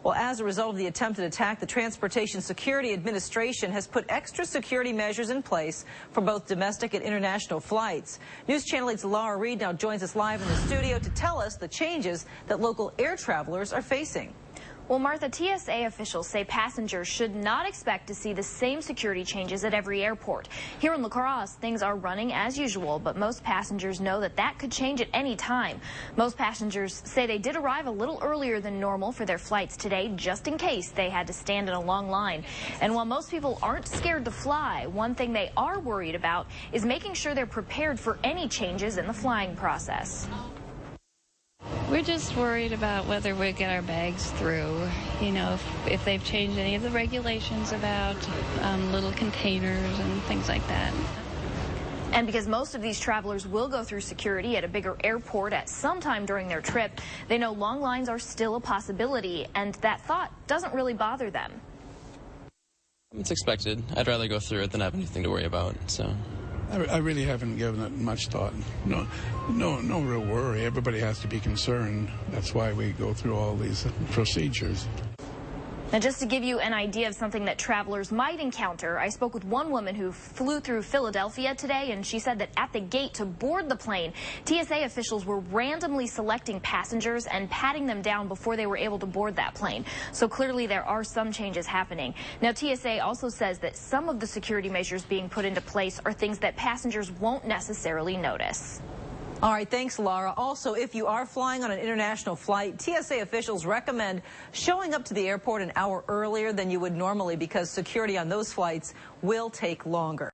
Well, as a result of the attempted attack, the Transportation Security Administration has put extra security measures in place for both domestic and international flights. News Channel 8's Laura Reed now joins us live in the studio to tell us the changes that local air travelers are facing. Well, Martha, TSA officials say passengers should not expect to see the same security changes at every airport. Here in La Crosse, things are running as usual, but most passengers know that could change at any time. Most passengers say they did arrive a little earlier than normal for their flights today, just in case they had to stand in a long line. And while most people aren't scared to fly, one thing they are worried about is making sure they're prepared for any changes in the flying process. We're just worried about whether we get our bags through, you know, if they've changed any of the regulations about little containers and things like that. And because most of these travelers will go through security at a bigger airport at some time during their trip, they know long lines are still a possibility, and that thought doesn't really bother them. It's expected. I'd rather go through it than have anything to worry about, so. I really haven't given it much thought. No real worry. Everybody has to be concerned. That's why we go through all these procedures. Now, just to give you an idea of something that travelers might encounter, I spoke with one woman who flew through Philadelphia today, and she said that at the gate to board the plane, TSA officials were randomly selecting passengers and patting them down before they were able to board that plane. So clearly there are some changes happening. Now, TSA also says that some of the security measures being put into place are things that passengers won't necessarily notice. All right, thanks, Laura. Also, if you are flying on an international flight, TSA officials recommend showing up to the airport an hour earlier than you would normally because security on those flights will take longer.